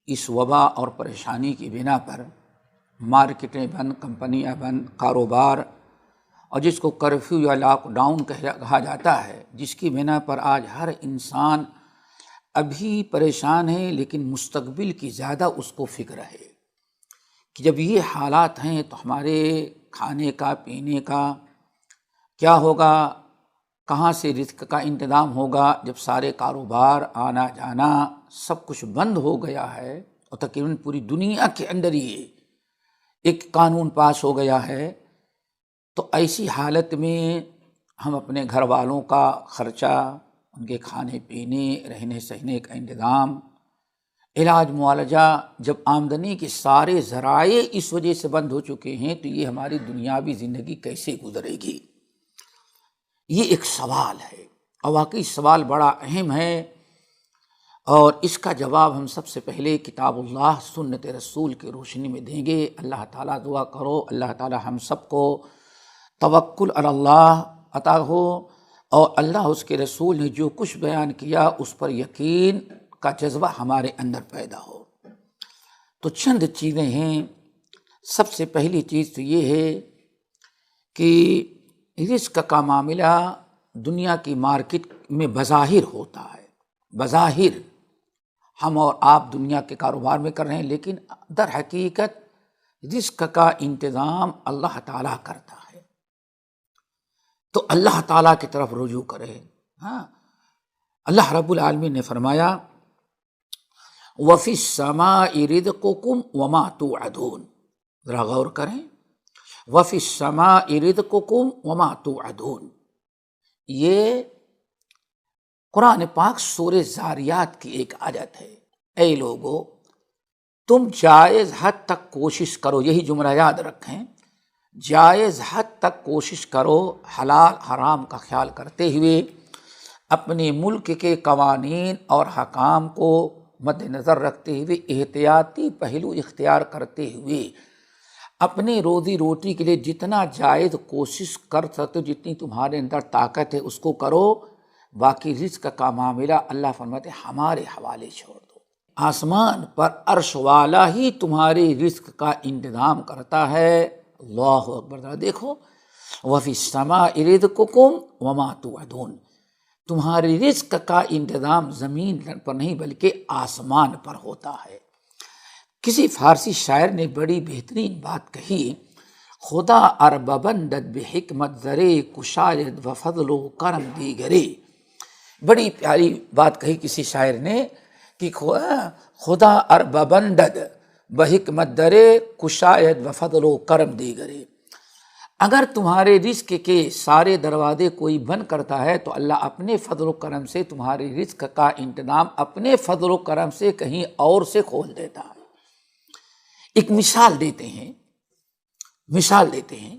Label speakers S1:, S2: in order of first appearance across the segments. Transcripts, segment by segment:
S1: اس وبا اور پریشانی کی بنا پر مارکیٹیں بند، کمپنیاں بند، کاروبار، اور جس کو کرفیو یا لاک ڈاؤن کہا جاتا ہے، جس کی بنا پر آج ہر انسان ابھی پریشان ہے، لیکن مستقبل کی زیادہ اس کو فکر ہے کہ جب یہ حالات ہیں تو ہمارے کھانے کا، پینے کا کیا ہوگا، کہاں سے رزق کا انتظام ہوگا، جب سارے کاروبار، آنا جانا سب کچھ بند ہو گیا ہے اور تقریباً پوری دنیا کے اندر یہ ایک قانون پاس ہو گیا ہے، تو ایسی حالت میں ہم اپنے گھر والوں کا خرچہ، ان کے کھانے پینے، رہنے سہنے کا انتظام، علاج معالجہ، جب آمدنی کے سارے ذرائع اس وجہ سے بند ہو چکے ہیں تو یہ ہماری دنیاوی زندگی کیسے گزرے گی؟ یہ ایک سوال ہے، اور واقعی سوال بڑا اہم ہے، اور اس کا جواب ہم سب سے پہلے کتاب اللہ، سنت رسول کی روشنی میں دیں گے۔ اللہ تعالیٰ، دعا کرو اللہ تعالیٰ ہم سب کو توکل علی اللہ عطا ہو، اور اللہ اس کے رسول نے جو کچھ بیان کیا اس پر یقین کا جذبہ ہمارے اندر پیدا ہو۔ تو چند چیزیں ہیں۔ سب سے پہلی چیز تو یہ ہے کہ رزق کا معاملہ دنیا کی مارکیٹ میں بظاہر ہوتا ہے، بظاہر ہم اور آپ دنیا کے کاروبار میں کر رہے ہیں، لیکن در حقیقت رزق کا انتظام اللہ تعالیٰ کرتا ہے، تو اللہ تعالیٰ کی طرف رجوع کرے۔ اللہ رب العالمین نے فرمایا وَفِي السَّمَاءِ رِزْقُكُمْ وَمَا تُوعَدُونَ، ذرا غور کریں، وَفِي السَّمَاءِ رِزْقُكُمْ وَمَا تُوعَدُونَ، یہ قرآن پاک سورہ زاریات کی ایک آیت ہے۔ اے لوگو، تم جائز حد تک کوشش کرو، یہی جملہ یاد رکھیں، جائز حد تک کوشش کرو، حلال حرام کا خیال کرتے ہوئے، اپنے ملک کے قوانین اور حکام کو مد نظر رکھتے ہوئے، احتیاطی پہلو اختیار کرتے ہوئے، اپنی روزی روٹی کے لیے جتنا جائز کوشش کر سکتے ہو، جتنی تمہارے اندر طاقت ہے اس کو کرو، باقی رزق کا معاملہ اللہ فرماتے ہمارے حوالے چھوڑ دو، آسمان پر عرش والا ہی تمہارے رزق کا انتظام کرتا ہے۔ اللہ اکبر، ذرا دیکھو، وَفِي السَّمَاءِ رِزْقُكُمْ وَمَا تُوعَدُونَ، تمہارے رزق کا انتظام زمین پر نہیں بلکہ آسمان پر ہوتا ہے۔ کسی فارسی شاعر نے بڑی بہترین بات کہی، خدا ارب بندد بحکمت زرے کشاید و فضل و کرم دیگرے، بڑی پیاری بات کہی کسی شاعر نے کہ خدا ارب بندد بحکمت درے کشاید و فضل و کرم دیگرے، اگر تمہارے رزق کے سارے دروازے کوئی بند کرتا ہے تو اللہ اپنے فضل و کرم سے تمہارے رزق کا انتظام اپنے فضل و کرم سے کہیں اور سے کھول دیتا ہے۔ ایک مثال دیتے ہیں،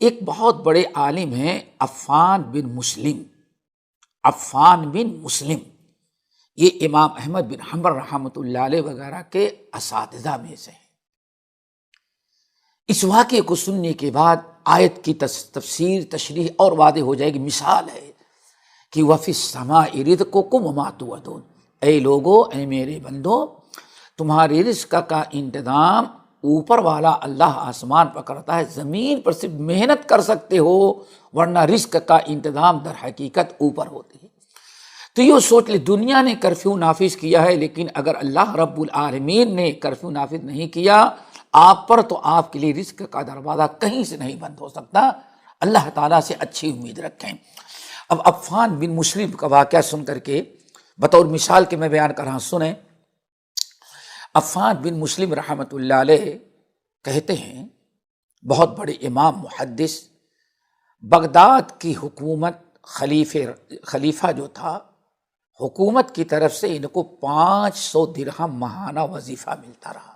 S1: ایک بہت بڑے عالم ہیں عفان بن مسلم، یہ امام احمد بن حنبل رحمۃ اللہ علیہ وغیرہ کے اساتذہ میں سے ہیں۔ اس واقعے کو سننے کے بعد آیت کی تفسیر، تشریح اور واضح ہو جائے گی۔ مثال ہے کہ وَفِي السَّمَاءِ رِزْقُكُمْ وَمَا تُوعَدُونَ، اے لوگو، اے میرے بندو، تمہارے رزق کا انتظام اوپر والا اللہ آسمان پر کرتا ہے، زمین پر صرف محنت کر سکتے ہو، ورنہ رزق کا انتظام در حقیقت اوپر ہوتی ہے۔ تو یہ سوچ لے، دنیا نے کرفیو نافذ کیا ہے، لیکن اگر اللہ رب العالمین نے کرفیو نافذ نہیں کیا آپ پر تو آپ کے لیے رزق کا دروازہ کہیں سے نہیں بند ہو سکتا۔ اللہ تعالیٰ سے اچھی امید رکھیں۔ اب عفان بن مسلم کا واقعہ سن کر کے بطور مثال کے میں بیان کر رہا ہوں، سنیں۔ عفان بن مسلم رحمۃ اللہ علیہ کہتے ہیں، بہت بڑے امام محدث، بغداد کی حکومت، خلیفہ جو تھا، حکومت کی طرف سے ان کو 500 درہم ماہانہ وظیفہ ملتا رہا۔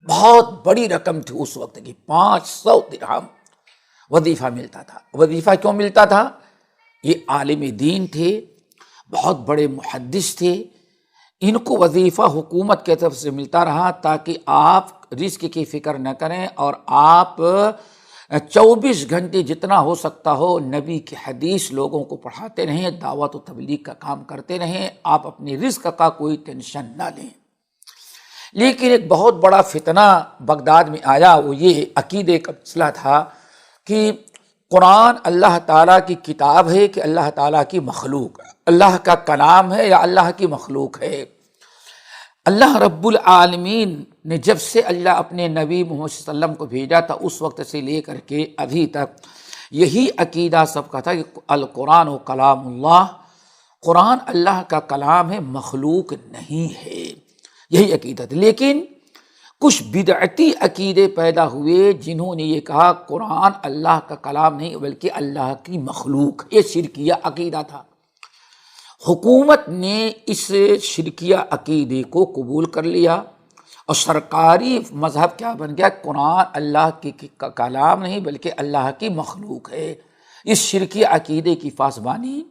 S1: بہت بڑی رقم تھی اس وقت کی، 500 درہم وظیفہ ملتا تھا۔ وظیفہ کیوں ملتا تھا؟ یہ عالم دین تھے، بہت بڑے محدث تھے، ان کو وظیفہ حکومت کی طرف سے ملتا رہا تاکہ آپ رزق کی فکر نہ کریں، اور آپ 24 گھنٹے جتنا ہو سکتا ہو نبی کی حدیث لوگوں کو پڑھاتے رہیں، دعوت و تبلیغ کا کام کرتے رہیں، آپ اپنی رزق کا کوئی ٹینشن نہ لیں۔ لیکن ایک بہت بڑا فتنہ بغداد میں آیا، وہ یہ عقیدے کا مسئلہ تھا کہ قرآن اللہ تعالیٰ کی کتاب ہے کہ اللہ تعالیٰ کی مخلوق ہے، اللہ کا کلام ہے یا اللہ کی مخلوق ہے۔ اللہ رب العالمین نے جب سے اللہ اپنے نبی محمد صلی اللہ علیہ وسلم کو بھیجا تھا، اس وقت سے لے کر کے ابھی تک یہی عقیدہ سب کا تھا کہ القرآن و کلام اللہ، قرآن اللہ کا کلام ہے، مخلوق نہیں ہے، یہی عقیدہ تھا۔ لیکن کچھ بدعتی عقیدے پیدا ہوئے جنہوں نے یہ کہا قرآن اللہ کا کلام نہیں بلکہ اللہ کی مخلوق، یہ شرکیہ عقیدہ تھا۔ حکومت نے اس شرکیہ عقیدے کو قبول کر لیا اور سرکاری مذہب کیا بن گیا، قرآن اللہ کی کلام نہیں بلکہ اللہ کی مخلوق ہے۔ اس شرکیہ عقیدے کی پاسبانی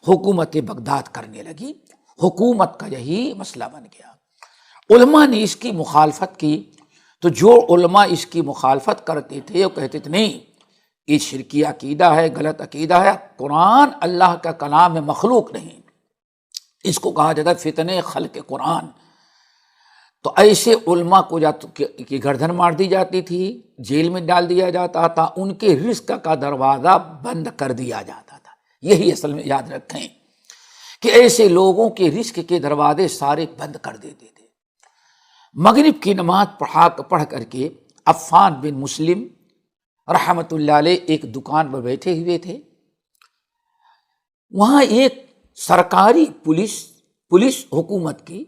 S1: حکومت بغداد کرنے لگی، حکومت کا یہی مسئلہ بن گیا۔ علماء نے اس کی مخالفت کی، تو جو علماء اس کی مخالفت کرتے تھے وہ کہتے تھے نہیں، یہ شرکی عقیدہ ہے، غلط عقیدہ ہے، قرآن اللہ کا کلام ہے، مخلوق نہیں۔ اس کو کہا جاتا ہے فتنہ خلق قرآن۔ تو ایسے علماء کو کی گردن مار دی جاتی تھی، جیل میں ڈال دیا جاتا تھا، ان کے رزق کا دروازہ بند کر دیا جاتا تھا۔ یہی اصل میں یاد رکھیں کہ ایسے لوگوں کے رزق کے دروازے سارے بند کر دیتے تھے۔ مغرب کی نماز پڑھ کر کے عفان بن مسلم رحمۃ اللہ علیہ ایک دکان پر بیٹھے ہوئے تھے، وہاں ایک سرکاری پولیس حکومت کی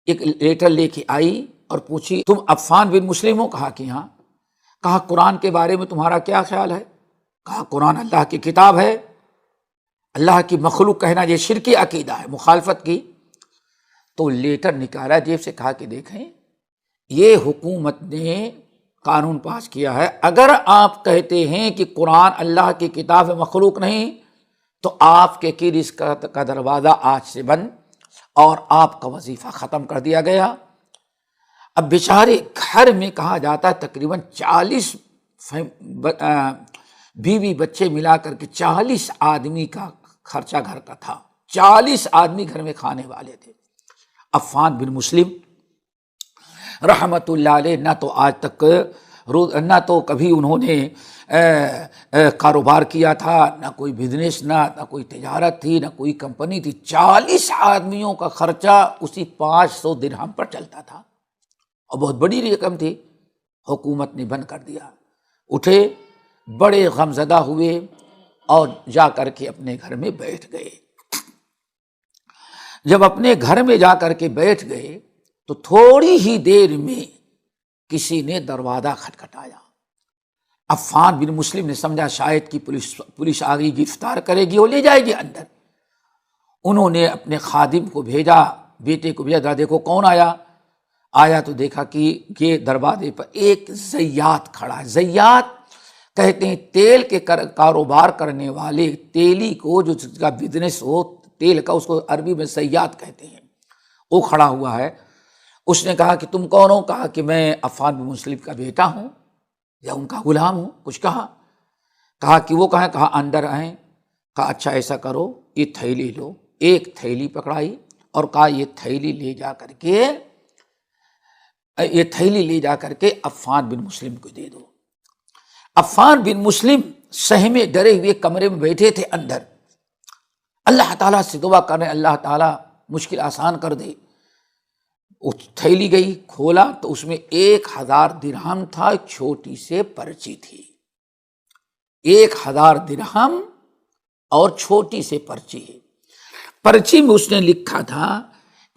S1: ایک لیٹر لے کے آئی اور پوچھی تم عفان بن مسلم ہو؟ کہا کہ ہاں۔ کہا قرآن کے بارے میں تمہارا کیا خیال ہے؟ کہا قرآن اللہ کی کتاب ہے، اللہ کی مخلوق کہنا یہ شرکی عقیدہ ہے، مخالفت کی۔ تو لیٹر نکالا جیب سے، کہا کہ دیکھیں یہ حکومت نے قانون پاس کیا ہے، اگر آپ کہتے ہیں کہ قرآن اللہ کی کتاب ہے، مخلوق نہیں، تو آپ کے رزق کا دروازہ آج سے بند اور آپ کا وظیفہ ختم کر دیا گیا۔ اب بیچارے گھر میں کہا جاتا ہے تقریباً 40 بیوی بچے ملا کر کے 40 آدمی کا خرچہ گھر کا تھا، 40 آدمی گھر میں کھانے والے تھے۔ عفان بن مسلم رحمت اللہ علیہ نہ تو آج تک نہ تو کبھی انہوں نے کاروبار کیا تھا، نہ کوئی بزنس، نہ کوئی تجارت تھی، نہ کوئی کمپنی تھی، 40 آدمیوں کا خرچہ اسی 500 درہم پر چلتا تھا، اور بہت بڑی رقم تھی۔ حکومت نے بند کر دیا، اٹھے بڑے غمزدہ ہوئے اور جا کر کے اپنے گھر میں بیٹھ گئے۔ جب اپنے گھر میں جا کر کے بیٹھ گئے تو تھوڑی ہی دیر میں کسی نے دروازہ کھٹکھٹایا۔ عفان بن مسلم نے سمجھا شاید کہ پولیس آ گئی، گرفتار کرے گی اور لے جائے گی اندر۔ انہوں نے اپنے خادم کو بھیجا، بیٹے کو بھیجا، دیکھو کون آیا تو دیکھا کہ یہ دروازے پر ایک زیات کھڑا ہے۔ زیات کہتے ہیں تیل کے کاروبار کرنے والے، تیلی کو جو کا بزنس ہو تیل کا، اس کو عربی میں زیات کہتے ہیں، وہ کھڑا ہوا ہے۔ اس نے کہا کہ تم کون ہو؟ کہا کہ میں عفان بن مسلم کا بیٹا ہوں یا ان کا غلام ہوں، کچھ کہا کہ وہ کہاں؟ کہا اندر آئیں۔ کہا اچھا ایسا کرو، یہ تھیلی لو۔ ایک تھیلی پکڑائی اور کہا یہ تھیلی لے جا کر کے عفان بن مسلم کو دے دو۔ عفان بن مسلم سہمے ڈرے ہوئے کمرے میں بیٹھے تھے اندر، اللہ تعالیٰ سے دعا کریں اللہ تعالیٰ مشکل آسان کر دے۔ وہ تھیلی گئی، کھولا تو اس میں 1000 درہم تھا، ایک چھوٹی سے پرچی تھی، 1000 درہم اور چھوٹی سے پرچی ہے۔ پرچی میں اس نے لکھا تھا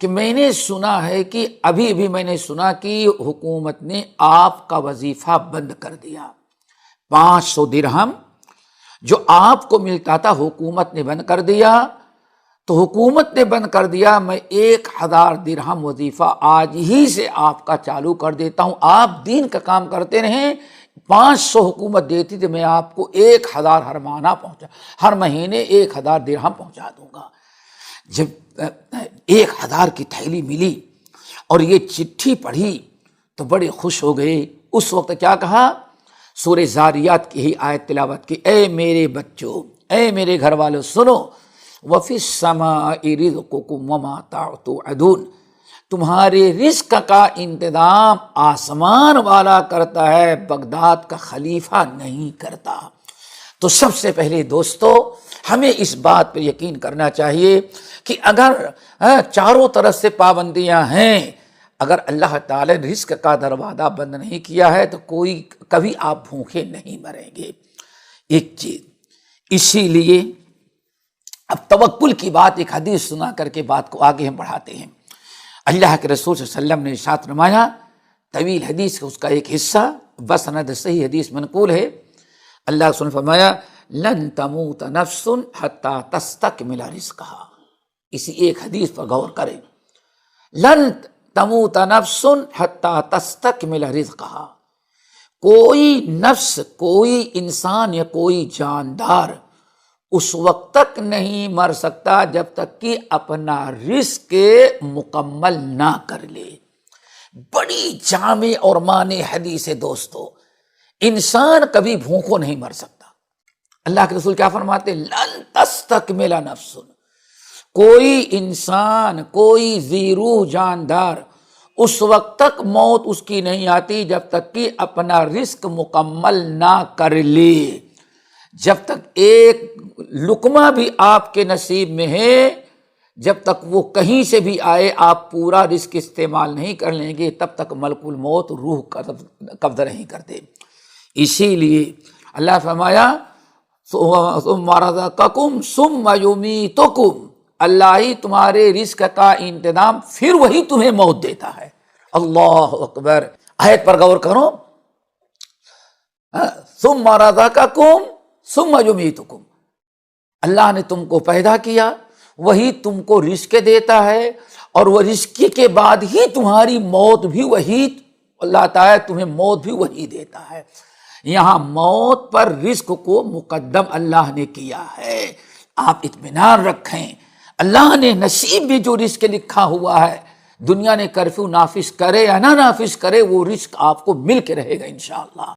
S1: کہ میں نے سنا ہے کہ ابھی میں نے سنا کہ حکومت نے آپ کا وظیفہ بند کر دیا، 500 درہم جو آپ کو ملتا تھا حکومت نے بند کر دیا۔ تو حکومت نے بند کر دیا، میں 1000 درہم وظیفہ آج ہی سے آپ کا چالو کر دیتا ہوں، آپ دین کا کام کرتے رہیں۔ 500 حکومت دیتی تھی، میں آپ کو 1000 ہر مہینے 1000 درہم پہنچا دوں گا۔ جب 1000 کی تھیلی ملی اور یہ چٹھی پڑھی تو بڑے خوش ہو گئے۔ اس وقت کیا کہا؟ سورہ زاریات کی ہی آیت تلاوت کی، اے میرے بچوں، اے میرے گھر والوں، سنو، وَفِي السَّمَاءِ رِزْقُكُمْ وَمَا تُوعَدُونَ، تمہارے رزق کا انتظام آسمان والا کرتا ہے، بغداد کا خلیفہ نہیں کرتا۔ تو سب سے پہلے دوستو ہمیں اس بات پر یقین کرنا چاہیے کہ اگر چاروں طرف سے پابندیاں ہیں، اگر اللہ تعالی نے رزق کا دروازہ بند نہیں کیا ہے تو کبھی آپ بھوکے نہیں مریں گے۔ ایک چیز، اسی لیے اب توکل کی بات ایک حدیث سنا کر کے بات کو آگے ہم بڑھاتے ہیں۔ اللہ کے رسول صلی اللہ علیہ وسلم نے ارشاد فرمایا، طویل حدیث کا اس کا ایک حصہ بسند صحیح حدیث منقول ہے، اللہ کے رسول نے فرمایا لن تموت نفس حتی تستکمل رزقہا۔ اسی ایک حدیث پر غور کریں، لن تموت نفس حتی تستکمل رزقہا، کوئی نفس، کوئی انسان یا کوئی جاندار اس وقت تک نہیں مر سکتا جب تک کہ اپنا رزق مکمل نہ کر لے۔ بڑی جامع اور معنی حدیث ہے دوستو، انسان کبھی بھوکوں نہیں مر سکتا۔ اللہ کے رسول کیا فرماتے ہیں؟ لن تستکمل نفس، کوئی انسان، کوئی ذی روح جاندار اس وقت تک موت اس کی نہیں آتی جب تک کہ اپنا رزق مکمل نہ کر لے۔ جب تک ایک لقمہ بھی آپ کے نصیب میں ہے، جب تک وہ کہیں سے بھی آئے آپ پورا رزق استعمال نہیں کر لیں گے، تب تک ملک الموت روح قبضہ نہیں کرتے۔ اسی لیے اللہ فرمایا ثم رزقکم ثم یمیتکم، اللہ ہی تمہارے رزق کا انتظام، پھر وہی تمہیں موت دیتا ہے۔ اللہ اکبر، آیت پر غور کرو، ثم رزقکم ثم یمیتکم، اللہ نے تم کو پیدا کیا، وہی تم کو رزق دیتا ہے، اور وہ رزق کے بعد ہی تمہاری موت بھی وہی، اللہ تعالیٰ تمہیں موت بھی وہی دیتا ہے۔ یہاں موت پر رزق کو مقدم اللہ نے کیا ہے۔ آپ اطمینان رکھیں، اللہ نے نصیب میں جو رزق لکھا ہوا ہے، دنیا نے کرفیو نافذ کرے یا نہ نافذ کرے، وہ رزق آپ کو مل کے رہے گا انشاءاللہ۔